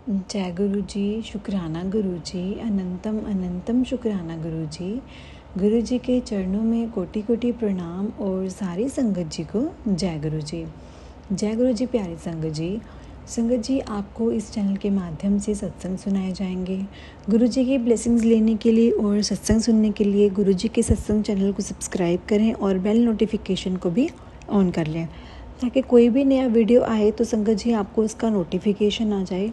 जय गुरु जी, शुक्राना गुरु जी, अनंतम अनंतम शुक्राना गुरु जी। गुरु जी के चरणों में कोटि कोटि प्रणाम और सारी संगत जी को जय गुरु जी। जय गुरु जी। प्यारी संगत जी, आपको इस चैनल के माध्यम से सत्संग सुनाए जाएंगे। गुरु जी की ब्लेसिंग्स लेने के लिए और सत्संग सुनने के लिए गुरु जी के सत्संग चैनल को सब्सक्राइब करें और बेल नोटिफिकेशन को भी ऑन कर लें, ताकि कोई भी नया वीडियो आए तो संगत जी आपको उसका नोटिफिकेशन आ जाए।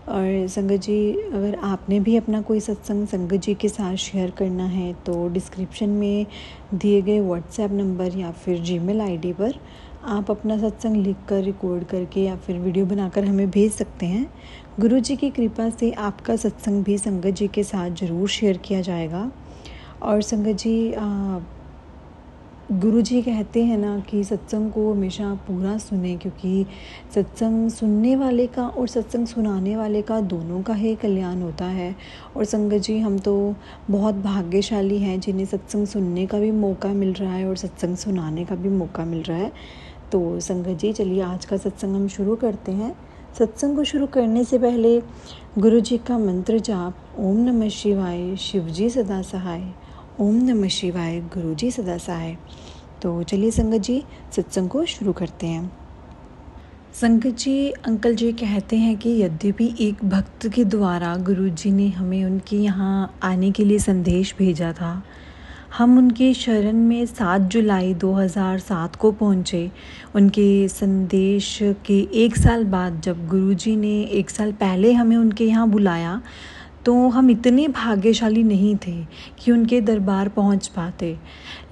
और संगत जी, अगर आपने भी अपना कोई सत्संग संगत जी के साथ शेयर करना है तो डिस्क्रिप्शन में दिए गए व्हाट्सएप नंबर या फिर जीमेल आईडी पर आप अपना सत्संग लिखकर रिकॉर्ड करके या फिर वीडियो बनाकर हमें भेज सकते हैं। गुरु जी की कृपा से आपका सत्संग भी संगत जी के साथ ज़रूर शेयर किया जाएगा। और संगत जी, गुरु जी कहते हैं ना कि सत्संग को हमेशा पूरा सुने, क्योंकि सत्संग सुनने वाले का और सत्संग सुनाने वाले का दोनों का ही कल्याण होता है। और संगत जी, हम तो बहुत भाग्यशाली हैं जिन्हें सत्संग सुनने का भी मौका मिल रहा है और सत्संग सुनाने का भी मौका मिल रहा है। तो संगत जी, चलिए आज का सत्संग हम शुरू करते हैं। सत्संग को शुरू करने से पहले गुरु जी का मंत्र जाप, ओम नमः शिवाय, शिव जी सदा सहाय। ओम नमः शिवाय, गुरु जी सदा सहाय। तो चलिए संगत जी, सत्संग को शुरू करते हैं। संगत जी, अंकल जी कहते हैं कि यद्यपि एक भक्त के द्वारा गुरु जी ने हमें उनके यहाँ आने के लिए संदेश भेजा था, हम उनके शरण में 7 जुलाई 2007 को पहुँचे। उनके संदेश के 1 साल बाद जब गुरुजी ने 1 साल पहले हमें उनके यहाँ बुलाया, तो हम इतने भाग्यशाली नहीं थे कि उनके दरबार पहुँच पाते।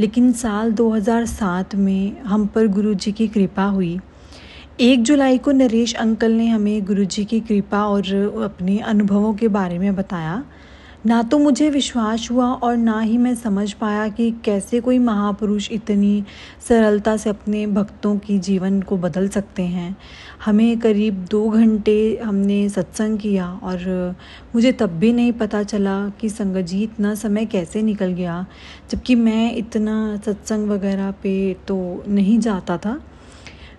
लेकिन साल 2007 में हम पर गुरुजी की कृपा हुई। 1 जुलाई को नरेश अंकल ने हमें गुरुजी की कृपा और अपने अनुभवों के बारे में बताया। ना तो मुझे विश्वास हुआ और ना ही मैं समझ पाया कि कैसे कोई महापुरुष इतनी सरलता से अपने भक्तों की जीवन को बदल सकते हैं। हमें करीब 2 घंटे हमने सत्संग किया और मुझे तब भी नहीं पता चला कि संगत जी इतना समय कैसे निकल गया, जबकि मैं इतना सत्संग वगैरह पे तो नहीं जाता था।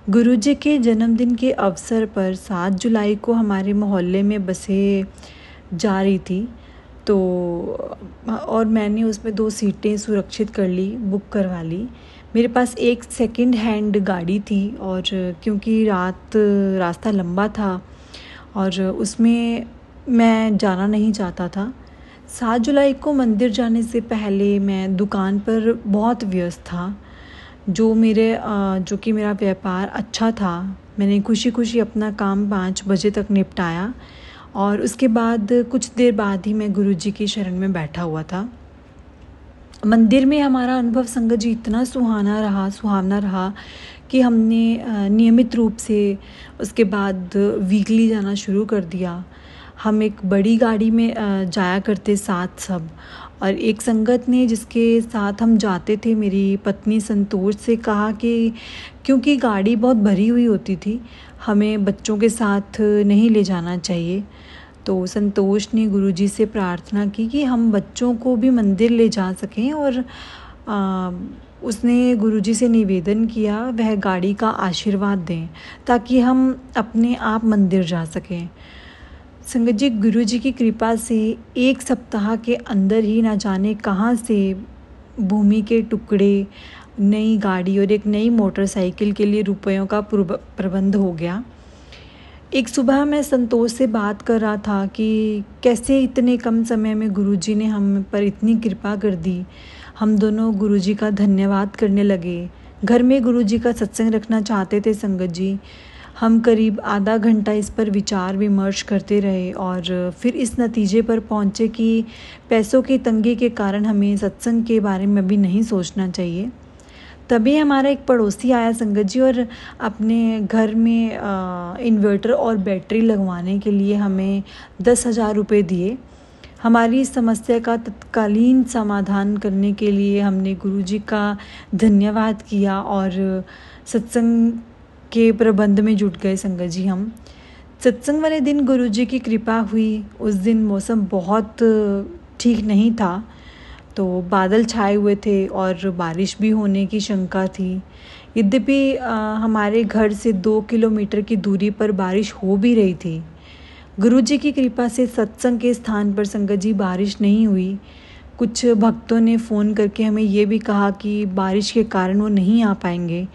गुरुजी के जन्मदिन के अवसर पर 7 जुलाई को हमारे मोहल्ले में बसें जा रही थी, तो और मैंने उसमें 2 सीटें सुरक्षित कर ली, बुक करवा ली। मेरे पास एक सेकंड हैंड गाड़ी थी और क्योंकि रास्ता लंबा था और उसमें मैं जाना नहीं चाहता था। 7 जुलाई को मंदिर जाने से पहले मैं दुकान पर बहुत व्यस्त था, जो कि मेरा व्यापार अच्छा था। मैंने खुशी खुशी अपना काम 5 बजे तक निपटाया और उसके बाद कुछ देर बाद ही मैं गुरुजी की शरण में बैठा हुआ था। मंदिर में हमारा अनुभव संगत जी इतना सुहावना रहा कि हमने नियमित रूप से उसके बाद वीकली जाना शुरू कर दिया। हम एक बड़ी गाड़ी में जाया करते साथ सब, और एक संगत ने जिसके साथ हम जाते थे, मेरी पत्नी संतोष से कहा कि क्योंकि गाड़ी बहुत भरी हुई होती थी, हमें बच्चों के साथ नहीं ले जाना चाहिए। तो संतोष ने गुरुजी से प्रार्थना की कि हम बच्चों को भी मंदिर ले जा सकें, और उसने गुरुजी से निवेदन किया वह गाड़ी का आशीर्वाद दें ताकि हम अपने आप मंदिर जा सकें। संगत जी, गुरुजी की कृपा से 1 सप्ताह के अंदर ही ना जाने कहाँ से भूमि के टुकड़े, नई गाड़ी और एक नई मोटरसाइकिल के लिए रुपयों का प्रबंध हो गया। एक सुबह मैं संतोष से बात कर रहा था कि कैसे इतने कम समय में गुरुजी ने हम पर इतनी कृपा कर दी। हम दोनों गुरुजी का धन्यवाद करने लगे। घर में गुरुजी का सत्संग रखना चाहते थे संगत जी। हम करीब आधा घंटा इस पर विचार विमर्श करते रहे और फिर इस नतीजे पर पहुँचे कि पैसों की तंगी के कारण हमें सत्संग के बारे में भी नहीं सोचना चाहिए। तभी हमारा एक पड़ोसी आया संगत जी, और अपने घर में इन्वर्टर और बैटरी लगवाने के लिए हमें 10,000 रुपये दिए। हमारी समस्या का तत्कालीन समाधान करने के लिए हमने गुरुजी का धन्यवाद किया और सत्संग के प्रबंध में जुट गए संगत जी। हम सत्संग वाले दिन गुरुजी की कृपा हुई। उस दिन मौसम बहुत ठीक नहीं था, तो बादल छाए हुए थे और बारिश भी होने की शंका थी। यद्यपि हमारे घर से 2 किलोमीटर की दूरी पर बारिश हो भी रही थी। गुरु जी की कृपा से सत्संग के स्थान पर संगत जी बारिश नहीं हुई। कुछ भक्तों ने फ़ोन करके हमें ये भी कहा कि बारिश के कारण वो नहीं आ पाएंगे,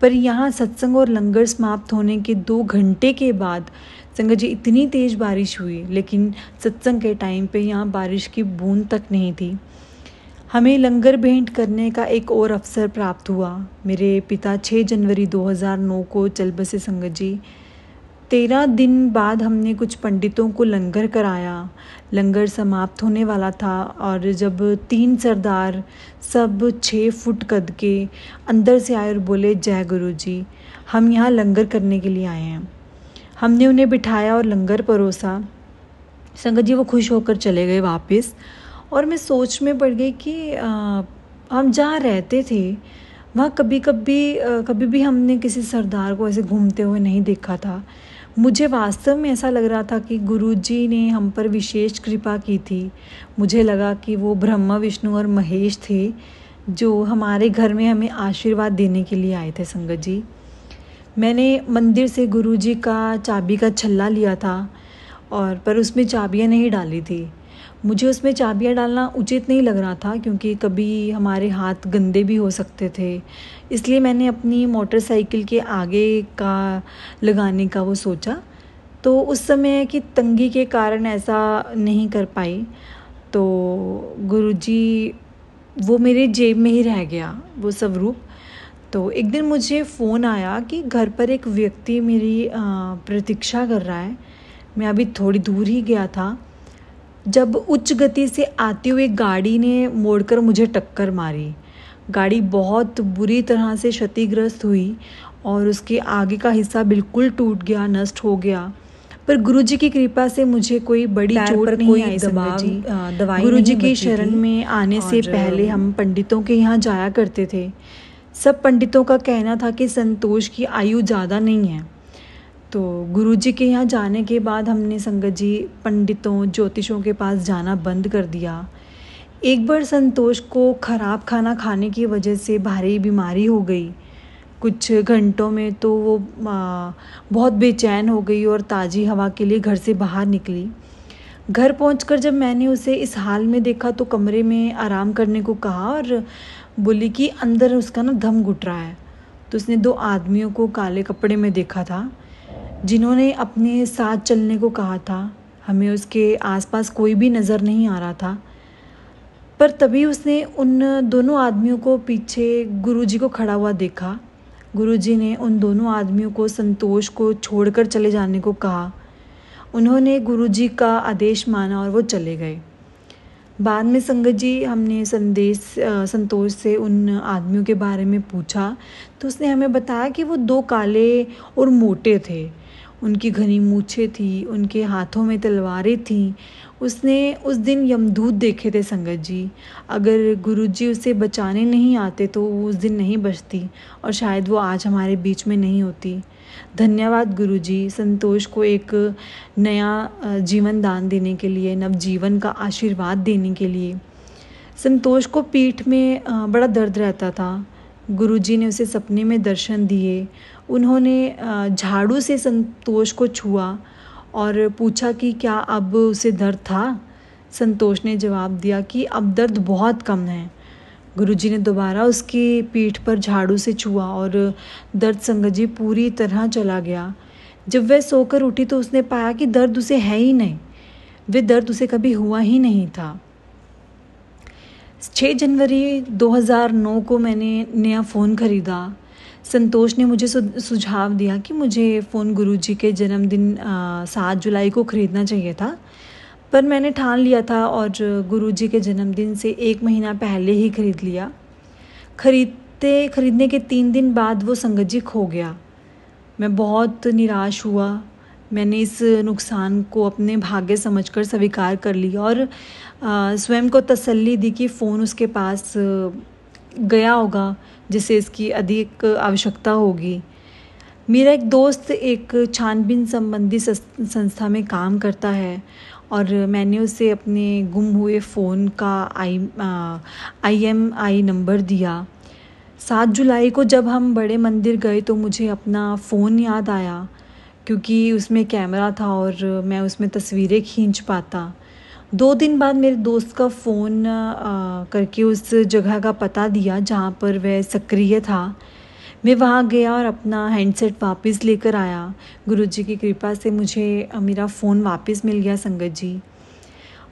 पर यहाँ सत्संग और लंगर समाप्त होने के 2 घंटे के बाद संगत जी इतनी तेज़ बारिश हुई, लेकिन सत्संग के टाइम पे यहाँ बारिश की बूंद तक नहीं थी। हमें लंगर भेंट करने का एक और अवसर प्राप्त हुआ। मेरे पिता 6 जनवरी 2009 को चल बसे संगत जी। 13 दिन बाद हमने कुछ पंडितों को लंगर कराया। लंगर समाप्त होने वाला था और जब 3 सरदार सब 6 फुट कद के अंदर से आए और बोले, जय गुरु जी, हम यहाँ लंगर करने के लिए आए हैं। हमने उन्हें बिठाया और लंगर परोसा। संगत जी वो खुश होकर चले गए वापस, और मैं सोच में पड़ गई कि हम जहाँ रहते थे वहाँ कभी भी हमने किसी सरदार को ऐसे घूमते हुए नहीं देखा था। मुझे वास्तव में ऐसा लग रहा था कि गुरुजी ने हम पर विशेष कृपा की थी। मुझे लगा कि वो ब्रह्मा, विष्णु और महेश थे जो हमारे घर में हमें आशीर्वाद देने के लिए आए थे संगत जी। मैंने मंदिर से गुरुजी का चाबी का छल्ला लिया था पर उसमें चाबियाँ नहीं डाली थी। मुझे उसमें चाबियाँ डालना उचित नहीं लग रहा था क्योंकि कभी हमारे हाथ गंदे भी हो सकते थे, इसलिए मैंने अपनी मोटरसाइकिल के आगे का लगाने का वो सोचा। तो उस समय की तंगी के कारण ऐसा नहीं कर पाई, तो गुरुजी वो मेरे जेब में ही रह गया वो स्वरूप। तो एक दिन मुझे फ़ोन आया कि घर पर एक व्यक्ति मेरी प्रतीक्षा कर रहा है। मैं अभी थोड़ी दूर ही गया था जब उच्च गति से आती हुई गाड़ी ने मोड़कर मुझे टक्कर मारी। गाड़ी बहुत बुरी तरह से क्षतिग्रस्त हुई और उसके आगे का हिस्सा बिल्कुल टूट गया, नष्ट हो गया। पर गुरुजी की कृपा से मुझे कोई बड़ी चोट नहीं आई संगत जी। गुरुजी की शरण में आने से पहले हम पंडितों के यहाँ जाया करते थे। सब पंडितों का कहना था कि संतोष की आयु ज़्यादा नहीं है। तो गुरुजी के यहाँ जाने के बाद हमने संगत जी पंडितों, ज्योतिषों के पास जाना बंद कर दिया। एक बार संतोष को ख़राब खाना खाने की वजह से भारी बीमारी हो गई। कुछ घंटों में तो वो बहुत बेचैन हो गई और ताज़ी हवा के लिए घर से बाहर निकली। घर पहुंचकर जब मैंने उसे इस हाल में देखा तो कमरे में आराम करने को कहा और बोली कि अंदर उसका ना दम घुट रहा है। तो उसने 2 आदमियों को काले कपड़े में देखा था जिन्होंने अपने साथ चलने को कहा था। हमें उसके आसपास कोई भी नज़र नहीं आ रहा था, पर तभी उसने उन दोनों आदमियों को पीछे गुरुजी को खड़ा हुआ देखा। गुरुजी ने उन दोनों आदमियों को संतोष को छोड़कर चले जाने को कहा। उन्होंने गुरुजी का आदेश माना और वो चले गए। बाद में संगत जी हमने संतोष से उन आदमियों के बारे में पूछा तो उसने हमें बताया कि वो 2 काले और मोटे थे। उनकी घनी मूछें थी, उनके हाथों में तलवारें थीं। उसने उस दिन यमदूत देखे थे संगत जी। अगर गुरुजी उसे बचाने नहीं आते तो वो उस दिन नहीं बचती और शायद वो आज हमारे बीच में नहीं होती। धन्यवाद गुरुजी, संतोष को एक नया जीवन दान देने के लिए, नवजीवन का आशीर्वाद देने के लिए। संतोष को पीठ में बड़ा दर्द रहता था। गुरुजी ने उसे सपने में दर्शन दिए। उन्होंने झाड़ू से संतोष को छुआ और पूछा कि क्या अब उसे दर्द था। संतोष ने जवाब दिया कि अब दर्द बहुत कम है। गुरुजी ने दोबारा उसकी पीठ पर झाड़ू से छुआ और दर्द संगत जी पूरी तरह चला गया। जब वह सोकर उठी तो उसने पाया कि दर्द उसे है ही नहीं, वह दर्द उसे कभी हुआ ही नहीं था। 6 जनवरी 2009 को मैंने नया फ़ोन ख़रीदा। संतोष ने मुझे सुझाव दिया कि मुझे फ़ोन गुरुजी के जन्मदिन 7 जुलाई को ख़रीदना चाहिए था, पर मैंने ठान लिया था और गुरुजी के जन्मदिन से 1 महीना पहले ही ख़रीद लिया। ख़रीदने के 3 दिन बाद वो संगत जी खो गया। मैं बहुत निराश हुआ। मैंने इस नुकसान को अपने भाग्य समझकर स्वीकार कर लिया और स्वयं को तसल्ली दी कि फ़ोन उसके पास गया होगा जिसे इसकी अधिक आवश्यकता होगी। मेरा एक दोस्त एक छानबीन संबंधी संस्था में काम करता है और मैंने उसे अपने गुम हुए फ़ोन का IMEI नंबर दिया। 7 जुलाई को जब हम बड़े मंदिर गए तो मुझे अपना फ़ोन याद आया। क्योंकि उसमें कैमरा था और मैं उसमें तस्वीरें खींच पाता। 2 दिन बाद मेरे दोस्त का फ़ोन करके उस जगह का पता दिया जहाँ पर वह सक्रिय था। मैं वहाँ गया और अपना हैंडसेट वापस लेकर आया। गुरुजी की कृपा से मुझे मेरा फ़ोन वापस मिल गया संगत जी।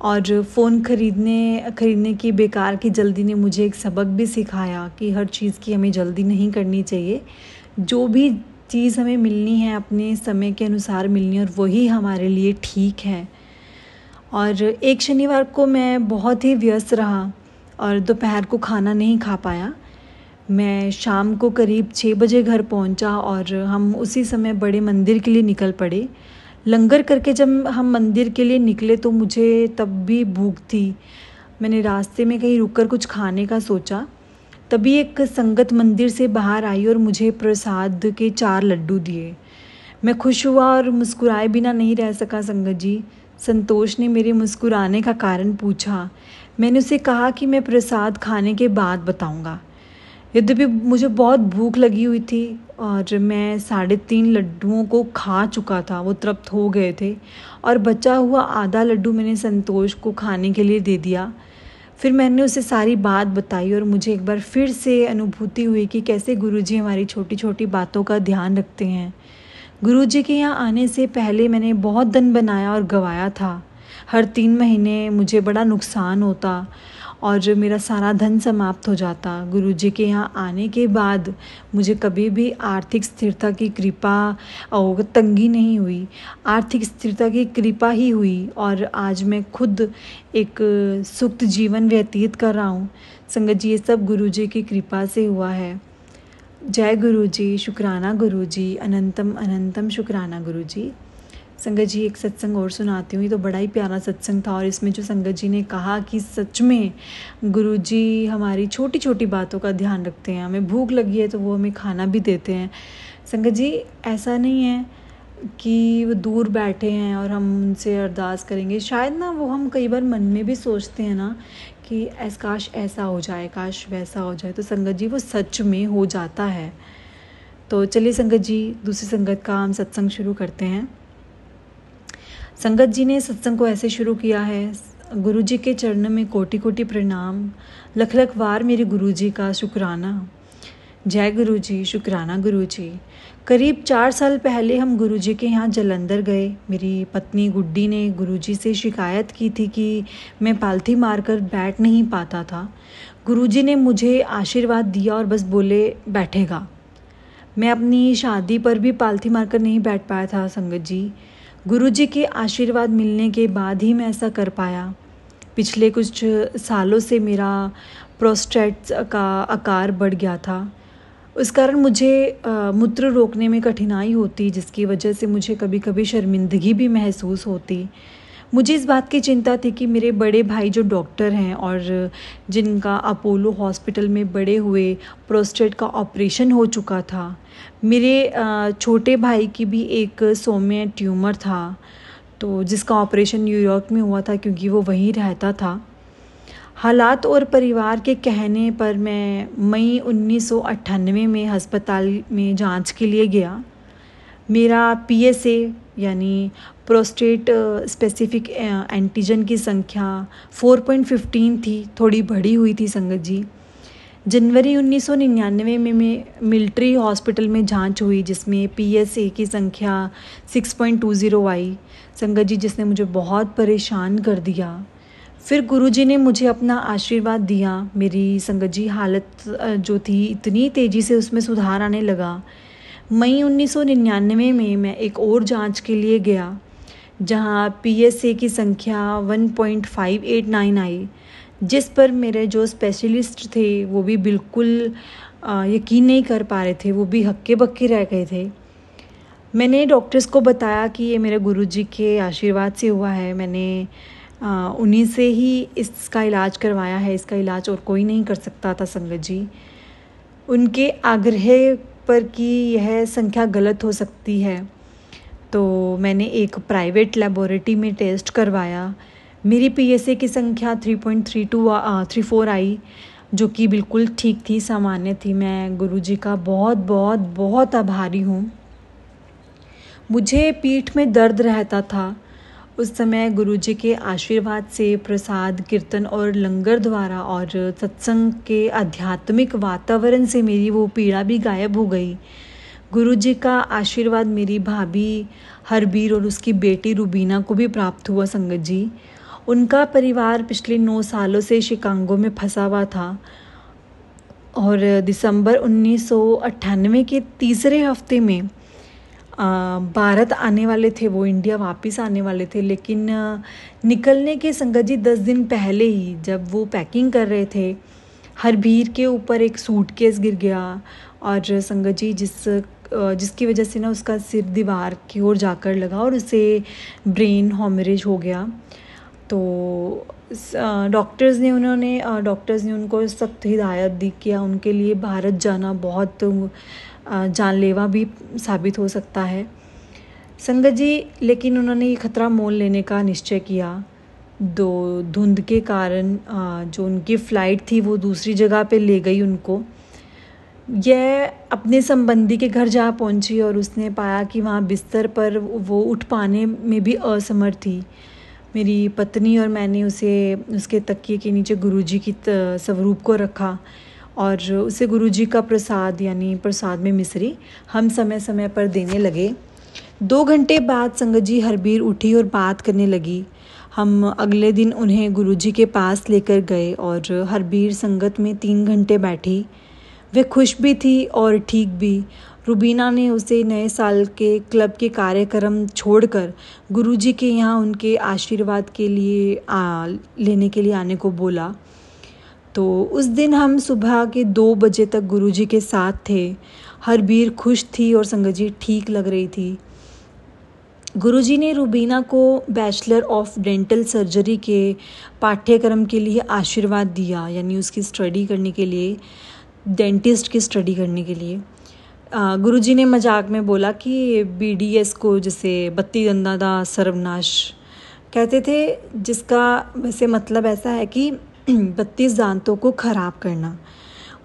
और फ़ोन ख़रीदने की बेकार की जल्दी ने मुझे एक सबक भी सिखाया कि हर चीज़ की हमें जल्दी नहीं करनी चाहिए। जो भी चीज़ हमें मिलनी है अपने समय के अनुसार मिलनी है और वही हमारे लिए ठीक है। और एक शनिवार को मैं बहुत ही व्यस्त रहा और दोपहर को खाना नहीं खा पाया। मैं शाम को करीब 6 बजे घर पहुंचा और हम उसी समय बड़े मंदिर के लिए निकल पड़े। लंगर करके जब हम मंदिर के लिए निकले तो मुझे तब भी भूख थी। मैंने रास्ते में कहीं रुककर कुछ खाने का सोचा। तभी एक संगत मंदिर से बाहर आई और मुझे प्रसाद के 4 लड्डू दिए। मैं खुश हुआ और मुस्कुराए बिना नहीं रह सका संगत जी। संतोष ने मेरे मुस्कुराने का कारण पूछा। मैंने उसे कहा कि मैं प्रसाद खाने के बाद बताऊंगा। यद्यपि मुझे बहुत भूख लगी हुई थी और मैं 3.5 लड्डुओं को खा चुका था, वो तृप्त हो गए थे और बचा हुआ आधा लड्डू मैंने संतोष को खाने के लिए दे दिया। फिर मैंने उसे सारी बात बताई और मुझे एक बार फिर से अनुभूति हुई कि कैसे गुरुजी हमारी छोटी छोटी बातों का ध्यान रखते हैं। गुरुजी के यहाँ आने से पहले मैंने बहुत धन बनाया और गंवाया था। हर 3 महीने मुझे बड़ा नुकसान होता और मेरा सारा धन समाप्त हो जाता। गुरुजी के यहाँ आने के बाद मुझे कभी भी आर्थिक स्थिरता की कृपा और तंगी नहीं हुई, आर्थिक स्थिरता की कृपा ही हुई और आज मैं खुद एक सुखद जीवन व्यतीत कर रहा हूँ। संगत जी, ये सब गुरुजी की कृपा से हुआ है। जय गुरुजी, शुक्राना गुरुजी, अनंतम अनंतम शुक्राना गुरुजी। संगत जी, एक सत्संग और सुनाती हूँ। ये तो बड़ा ही प्यारा सत्संग था और इसमें जो संगत जी ने कहा कि सच में गुरुजी हमारी छोटी छोटी बातों का ध्यान रखते हैं। हमें भूख लगी है तो वो हमें खाना भी देते हैं। संगत जी, ऐसा नहीं है कि वो दूर बैठे हैं और हम उनसे अरदास करेंगे। शायद ना वो हम कई बार मन में भी सोचते हैं ना कि काश ऐसा हो जाए, काश वैसा हो जाए। तो संगत जी, वो सच में हो जाता है। तो चलिए संगत जी, दूसरी संगत का हम सत्संग शुरू करते हैं। संगत जी ने सत्संग को ऐसे शुरू किया है। गुरुजी के चरणों में कोटि कोटि प्रणाम, लख लख बार मेरे गुरुजी का शुक्राना। जय गुरुजी, शुक्राना गुरुजी। करीब 4 साल पहले हम गुरुजी के यहाँ जालंधर गए। मेरी पत्नी गुड्डी ने गुरुजी से शिकायत की थी कि मैं पालथी मारकर बैठ नहीं पाता था। गुरुजी ने मुझे आशीर्वाद दिया और बस बोले बैठेगा। मैं अपनी शादी पर भी पालथी मारकर नहीं बैठ पाया था संगत जी। गुरुजी के आशीर्वाद मिलने के बाद ही मैं ऐसा कर पाया। पिछले कुछ सालों से मेरा प्रोस्टेट का आकार बढ़ गया था। उस कारण मुझे मूत्र रोकने में कठिनाई होती, जिसकी वजह से मुझे कभी कभी शर्मिंदगी भी महसूस होती। मुझे इस बात की चिंता थी कि मेरे बड़े भाई जो डॉक्टर हैं और जिनका अपोलो हॉस्पिटल में बड़े हुए प्रोस्टेट का ऑपरेशन हो चुका था, मेरे छोटे भाई की भी एक सौम्य ट्यूमर था, तो जिसका ऑपरेशन न्यूयॉर्क में हुआ था क्योंकि वो वहीं रहता था। हालात और परिवार के कहने पर मैं मई 1998 में अस्पताल में जांच के लिए गया। मेरा PSA यानी प्रोस्टेट स्पेसिफिक एंटीजन की संख्या 4.15 थी, थोड़ी बढ़ी हुई थी संगत जी। जनवरी 1999 में मैं मिलिट्री हॉस्पिटल में जांच हुई, जिसमें PSA की संख्या 6.20 आई संगत जी, जिसने मुझे बहुत परेशान कर दिया। फिर गुरुजी ने मुझे अपना आशीर्वाद दिया। मेरी संगत जी हालत जो थी इतनी तेज़ी से उसमें सुधार आने लगा। मई 1999 में मैं एक और जांच के लिए गया, जहां PSA की संख्या 1.589 आई, जिस पर मेरे जो स्पेशलिस्ट थे वो भी बिल्कुल यकीन नहीं कर पा रहे थे, वो भी हक्के बक्के रह गए थे। मैंने डॉक्टर्स को बताया कि ये मेरे गुरुजी के आशीर्वाद से हुआ है। मैंने उन्हीं से ही इसका इलाज करवाया है, इसका इलाज और कोई नहीं कर सकता था संगत जी। उनके आग्रह पर कि यह संख्या गलत हो सकती है, तो मैंने एक प्राइवेट लेबोरेटरी में टेस्ट करवाया। मेरी PSA की संख्या 3.34 आई, जो कि बिल्कुल ठीक थी, सामान्य थी। मैं गुरुजी का बहुत बहुत बहुत आभारी हूँ। मुझे पीठ में दर्द रहता था। उस समय गुरुजी के आशीर्वाद से, प्रसाद, कीर्तन और लंगर द्वारा और सत्संग के आध्यात्मिक वातावरण से मेरी वो पीड़ा भी गायब हो गई। गुरुजी का आशीर्वाद मेरी भाभी हरबीर और उसकी बेटी रुबीना को भी प्राप्त हुआ संगत जी। उनका परिवार पिछले 9 सालों से शिकागो में फंसा हुआ था और दिसंबर 1998 के तीसरे हफ्ते में भारत आने वाले थे। वो इंडिया वापस आने वाले थे, लेकिन निकलने के संगत जी 10 दिन पहले ही जब वो पैकिंग कर रहे थे, हरबीर के ऊपर एक सूटकेस गिर गया और संगत जी जिसकी वजह से ना उसका सिर दीवार की ओर जाकर लगा और उसे ब्रेन हेमरेज हो गया। तो डॉक्टर्स ने उनको सख्त हिदायत दी कि उनके लिए भारत जाना बहुत जानलेवा भी साबित हो सकता है संगत जी। लेकिन उन्होंने ये खतरा मोल लेने का निश्चय किया। धुंध के कारण जो उनकी फ़्लाइट थी वो दूसरी जगह पे ले गई उनको। यह अपने संबंधी के घर जा पहुंची और उसने पाया कि वहाँ बिस्तर पर वो उठ पाने में भी असमर्थ थी। मेरी पत्नी और मैंने उसे उसके तकिए के नीचे गुरुजी की स्वरूप को रखा और उसे गुरुजी का प्रसाद यानी प्रसाद में मिश्री हम समय समय पर देने लगे। 2 घंटे बाद संगत जी हरबीर उठी और बात करने लगी। हम अगले दिन उन्हें गुरुजी के पास लेकर गए और हरबीर संगत में 3 घंटे बैठी। वे खुश भी थी और ठीक भी। रुबीना ने उसे नए साल के क्लब के कार्यक्रम छोड़कर गुरुजी के यहाँ उनके आशीर्वाद के लिए लेने के लिए आने को बोला। तो उस दिन हम सुबह के 2 बजे तक गुरुजी के साथ थे। हरबीर खुश थी और संगत जी ठीक लग रही थी। गुरुजी ने रुबीना को बैचलर ऑफ डेंटल सर्जरी के पाठ्यक्रम के लिए आशीर्वाद दिया, यानी उसकी स्टडी करने के लिए, डेंटिस्ट की स्टडी करने के लिए। गुरुजी ने मजाक में बोला कि BDS को जैसे बत्ती दंदा दा सर्वनाश कहते थे, जिसका वैसे मतलब ऐसा है कि 32 दांतों को ख़राब करना।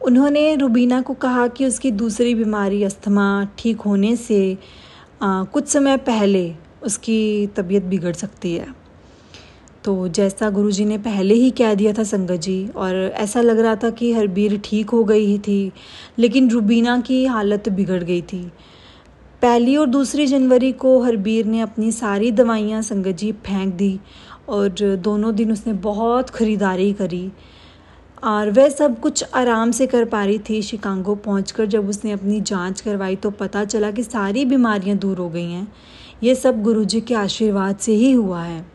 उन्होंने रुबीना को कहा कि उसकी दूसरी बीमारी अस्थमा ठीक होने से कुछ समय पहले उसकी तबीयत बिगड़ सकती है। तो जैसा गुरुजी ने पहले ही कह दिया था संगत जी, और ऐसा लग रहा था कि हरबीर ठीक हो गई ही थी, लेकिन रुबीना की हालत बिगड़ गई थी। 1 और 2 जनवरी को हरबीर ने अपनी सारी दवाइयाँ संगत जी फेंक दी और दोनों दिन उसने बहुत ख़रीदारी करी और वह सब कुछ आराम से कर पा रही थी। शिकागो पहुंचकर जब उसने अपनी जांच करवाई तो पता चला कि सारी बीमारियां दूर हो गई हैं। ये सब गुरुजी के आशीर्वाद से ही हुआ है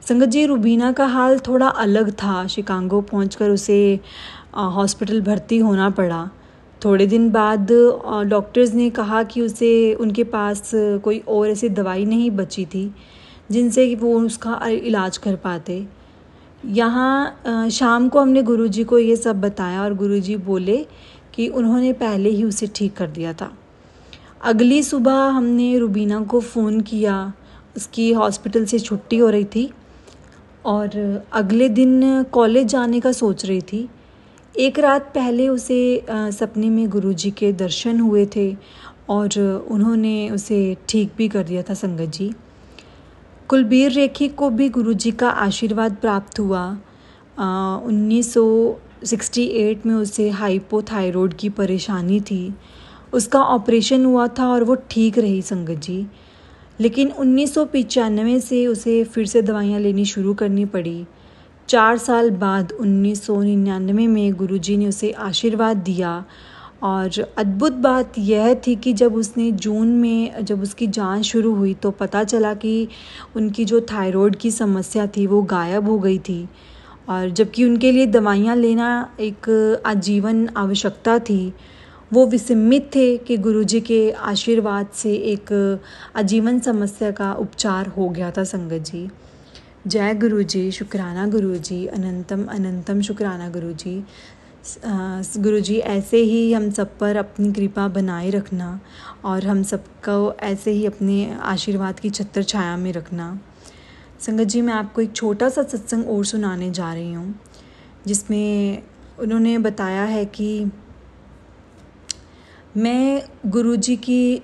संगत जी। रुबीना का हाल थोड़ा अलग था। शिकागो पहुंचकर उसे हॉस्पिटल भर्ती होना पड़ा। थोड़े दिन बाद डॉक्टर्स ने कहा कि उनके पास कोई और ऐसी दवाई नहीं बची थी जिनसे वो उसका इलाज कर पाते। यहाँ शाम को हमने गुरुजी को ये सब बताया और गुरुजी बोले कि उन्होंने पहले ही उसे ठीक कर दिया था। अगली सुबह हमने रुबीना को फ़ोन किया। उसकी हॉस्पिटल से छुट्टी हो रही थी और अगले दिन कॉलेज जाने का सोच रही थी। एक रात पहले उसे सपने में गुरुजी के दर्शन हुए थे और उन्होंने उसे ठीक भी कर दिया था संगत जी। कुलबीर रेखी को भी गुरुजी का आशीर्वाद प्राप्त हुआ। 1968 में उसे हाइपोथायरॉइड की परेशानी थी। उसका ऑपरेशन हुआ था और वो ठीक रही संगत जी। लेकिन 1995 से उसे फिर से दवाइयाँ लेनी शुरू करनी पड़ी। 4 साल बाद 1999 में गुरुजी ने उसे आशीर्वाद दिया और अद्भुत बात यह थी कि जब जून में जब उसकी जांच शुरू हुई तो पता चला कि उनकी जो थायराइड की समस्या थी वो गायब हो गई थी, और जबकि उनके लिए दवाइयाँ लेना एक आजीवन आवश्यकता थी। वो विस्मित थे कि गुरुजी के आशीर्वाद से एक आजीवन समस्या का उपचार हो गया था संगत जी। जय गुरुजी, शुक्राना गुरुजी, अनंतम अनंतम शुक्राना गुरुजी। गुरुजी ऐसे ही हम सब पर अपनी कृपा बनाए रखना और हम सबको ऐसे ही अपने आशीर्वाद की छत्र छाया में रखना। संगत जी, मैं आपको एक छोटा सा सत्संग और सुनाने जा रही हूँ, जिसमें उन्होंने बताया है कि मैं गुरुजी की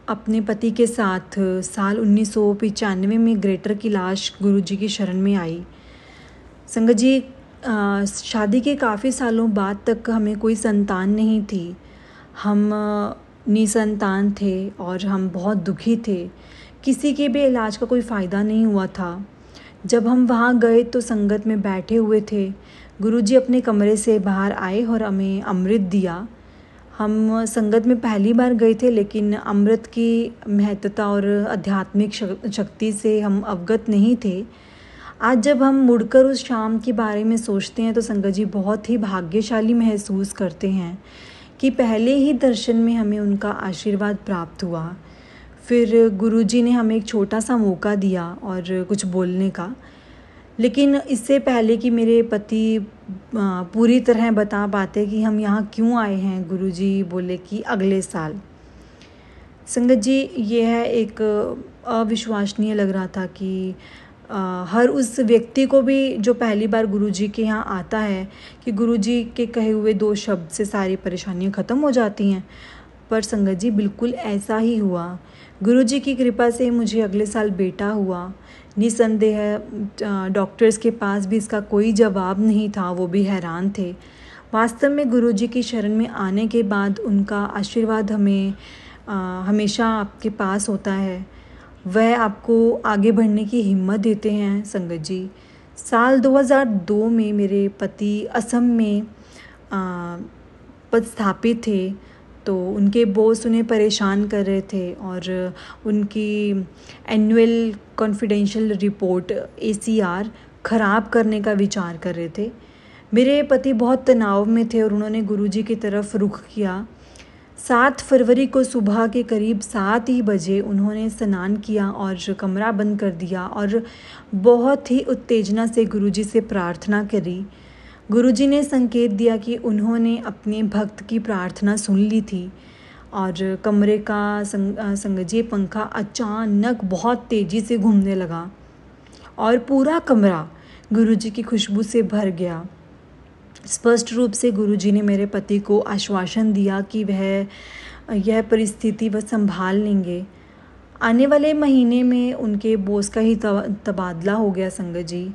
अपने पति के साथ साल 1995 में ग्रेटर की लाश गुरुजी की शरण में आई। संगत जी, शादी के काफ़ी सालों बाद तक हमें कोई संतान नहीं थी। हम निसंतान थे और हम बहुत दुखी थे। किसी के भी इलाज का कोई फ़ायदा नहीं हुआ था। जब हम वहाँ गए तो संगत में बैठे हुए थे। गुरुजी अपने कमरे से बाहर आए और हमें अमृत दिया। हम संगत में पहली बार गए थे, लेकिन अमृत की महत्ता और आध्यात्मिक शक्ति से हम अवगत नहीं थे। आज जब हम मुड़कर उस शाम के बारे में सोचते हैं तो संगत जी बहुत ही भाग्यशाली महसूस करते हैं कि पहले ही दर्शन में हमें उनका आशीर्वाद प्राप्त हुआ। फिर गुरुजी ने हमें एक छोटा सा मौका दिया और कुछ बोलने का, लेकिन इससे पहले कि मेरे पति पूरी तरह बता पाते कि हम यहाँ क्यों आए हैं, गुरुजी बोले कि अगले साल। संगत जी, यह एक अविश्वसनीय लग रहा था कि हर उस व्यक्ति को भी जो पहली बार गुरुजी के यहाँ आता है कि गुरुजी के कहे हुए 2 शब्द से सारी परेशानियाँ ख़त्म हो जाती हैं। पर संगत जी, बिल्कुल ऐसा ही हुआ। गुरुजी की कृपा से मुझे अगले साल बेटा हुआ। निसंदेह डॉक्टर्स के पास भी इसका कोई जवाब नहीं था, वो भी हैरान थे। वास्तव में गुरुजी की शरण में आने के बाद उनका आशीर्वाद हमें हमेशा आपके पास होता है। वह आपको आगे बढ़ने की हिम्मत देते हैं। संगत जी, साल 2002 में मेरे पति असम में पदस्थापित थे, तो उनके बॉस उन्हें परेशान कर रहे थे और उनकी एनुअल कॉन्फिडेंशियल रिपोर्ट ACR ख़राब करने का विचार कर रहे थे। मेरे पति बहुत तनाव में थे और उन्होंने गुरुजी की तरफ रुख किया। 7 फरवरी को सुबह के करीब 7 ही बजे उन्होंने स्नान किया और कमरा बंद कर दिया और बहुत ही उत्तेजना से गुरुजी से प्रार्थना करी। गुरुजी ने संकेत दिया कि उन्होंने अपने भक्त की प्रार्थना सुन ली थी और कमरे का संगत जी पंखा अचानक बहुत तेज़ी से घूमने लगा और पूरा कमरा गुरुजी की खुशबू से भर गया। स्पष्ट रूप से गुरुजी ने मेरे पति को आश्वासन दिया कि वह यह परिस्थिति वह संभाल लेंगे। आने वाले महीने में उनके बॉस का ही तबादला हो गया संगत जी,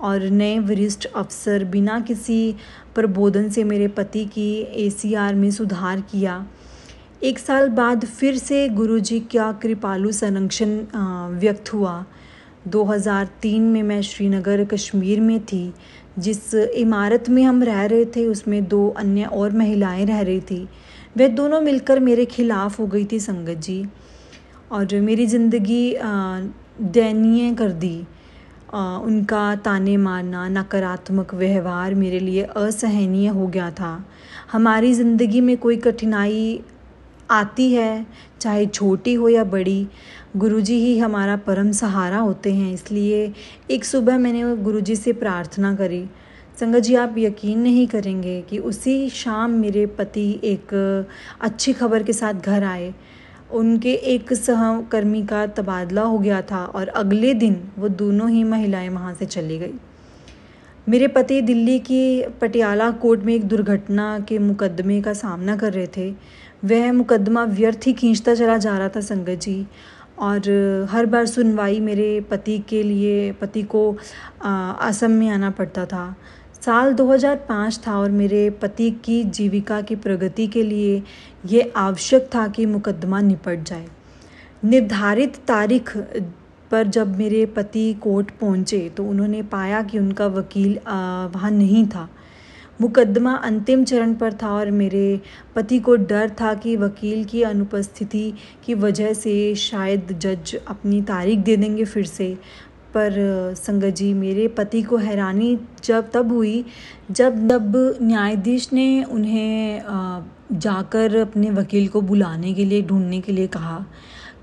और नए वरिष्ठ अफसर बिना किसी प्रबोधन से मेरे पति की ACR में सुधार किया। 1 साल बाद फिर से गुरुजी का कृपालु संरक्षण व्यक्त हुआ। 2003 में मैं श्रीनगर कश्मीर में थी। जिस इमारत में हम रह रहे थे उसमें 2 अन्य और महिलाएं रह रही थी। वे दोनों मिलकर मेरे खिलाफ़ हो गई थी संगत जी, और मेरी ज़िंदगी दयनीय कर दी। उनका ताने मारना, नकारात्मक व्यवहार मेरे लिए असहनीय हो गया था। हमारी ज़िंदगी में कोई कठिनाई आती है, चाहे छोटी हो या बड़ी, गुरुजी ही हमारा परम सहारा होते हैं। इसलिए एक सुबह मैंने गुरुजी से प्रार्थना करी। संगत जी, आप यकीन नहीं करेंगे कि उसी शाम मेरे पति एक अच्छी खबर के साथ घर आए। उनके एक सहकर्मी का तबादला हो गया था और अगले दिन वो दोनों ही महिलाएं वहाँ से चली गई। मेरे पति दिल्ली की पटियाला कोर्ट में एक दुर्घटना के मुकदमे का सामना कर रहे थे। वह मुकदमा व्यर्थ ही खींचता चला जा रहा था संगत जी, और हर बार सुनवाई मेरे पति को असम में आना पड़ता था। साल 2005 था और मेरे पति की जीविका की प्रगति के लिए ये आवश्यक था कि मुकदमा निपट जाए। निर्धारित तारीख पर जब मेरे पति कोर्ट पहुँचे तो उन्होंने पाया कि उनका वकील वहाँ नहीं था। मुकदमा अंतिम चरण पर था और मेरे पति को डर था कि वकील की अनुपस्थिति की वजह से शायद जज अपनी तारीख दे देंगे फिर से। पर संगत जी, मेरे पति को हैरानी तब हुई जब न्यायाधीश ने उन्हें जाकर अपने वकील को बुलाने के लिए, ढूंढने के लिए कहा।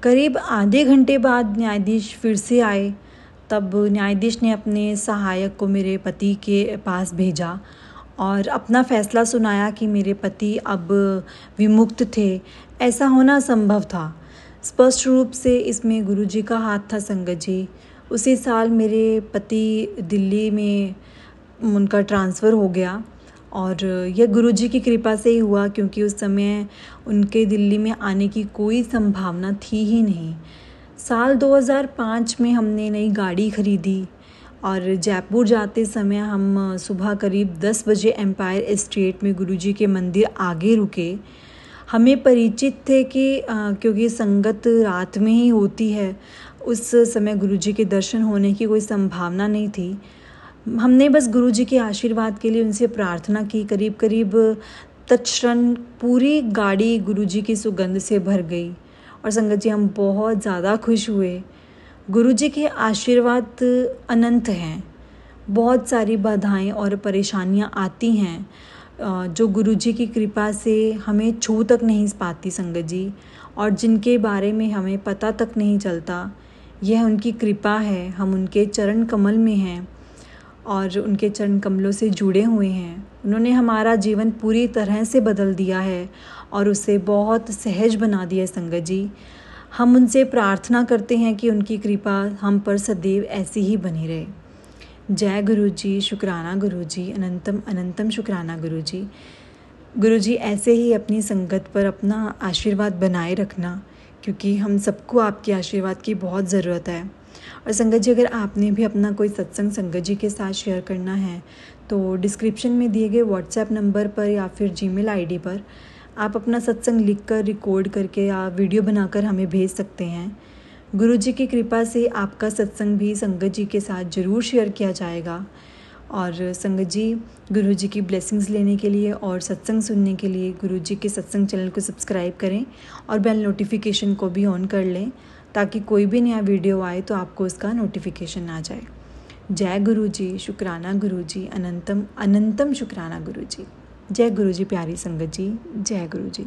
करीब आधे घंटे बाद न्यायाधीश फिर से आए। तब न्यायाधीश ने अपने सहायक को मेरे पति के पास भेजा और अपना फैसला सुनाया कि मेरे पति अब विमुक्त थे। ऐसा होना संभव था। स्पष्ट रूप से इसमें गुरुजी का हाथ था संगत जी। उसी साल मेरे पति दिल्ली में उनका ट्रांसफ़र हो गया और यह गुरुजी की कृपा से ही हुआ, क्योंकि उस समय उनके दिल्ली में आने की कोई संभावना थी ही नहीं। साल 2005 में हमने नई गाड़ी खरीदी और जयपुर जाते समय हम सुबह करीब 10 बजे एम्पायर एस्टेट में गुरुजी के मंदिर आगे रुके। हमें परिचित थे कि क्योंकि संगत रात में ही होती है, उस समय गुरुजी के दर्शन होने की कोई संभावना नहीं थी। हमने बस गुरुजी के आशीर्वाद के लिए उनसे प्रार्थना की। करीब करीब तत्क्षण पूरी गाड़ी गुरुजी की सुगंध से भर गई और संगत जी हम बहुत ज़्यादा खुश हुए। गुरुजी के आशीर्वाद अनंत हैं। बहुत सारी बाधाएं और परेशानियां आती हैं जो गुरुजी की कृपा से हमें छू तक नहीं पाती संगत जी, और जिनके बारे में हमें पता तक नहीं चलता। यह उनकी कृपा है। हम उनके चरण कमल में हैं और उनके चरण कमलों से जुड़े हुए हैं। उन्होंने हमारा जीवन पूरी तरह से बदल दिया है और उसे बहुत सहज बना दिया है संगत जी। हम उनसे प्रार्थना करते हैं कि उनकी कृपा हम पर सदैव ऐसी ही बनी रहे। जय गुरुजी, शुक्राना गुरुजी, अनंतम अनंतम शुक्राना गुरुजी। गुरुजी ऐसे ही अपनी संगत पर अपना आशीर्वाद बनाए रखना, क्योंकि हम सबको आपके आशीर्वाद की बहुत ज़रूरत है। और संगत जी, अगर आपने भी अपना कोई सत्संग संगत जी के साथ शेयर करना है तो डिस्क्रिप्शन में दिए गए व्हाट्सएप नंबर पर या फिर जीमेल आईडी पर आप अपना सत्संग लिखकर, रिकॉर्ड करके या वीडियो बनाकर हमें भेज सकते हैं। गुरुजी की कृपा से आपका सत्संग भी संगत जी के साथ ज़रूर शेयर किया जाएगा। और संगत जी, गुरुजी की ब्लेसिंग्स लेने के लिए और सत्संग सुनने के लिए गुरुजी के सत्संग चैनल को सब्सक्राइब करें और बेल नोटिफिकेशन को भी ऑन कर लें, ताकि कोई भी नया वीडियो आए तो आपको उसका नोटिफिकेशन आ जाए। जय गुरुजी, शुक्राना गुरुजी, अनंतम अनंतम शुक्राना गुरुजी। जय गुरुजी प्यारी संगत जी, जय गुरुजी।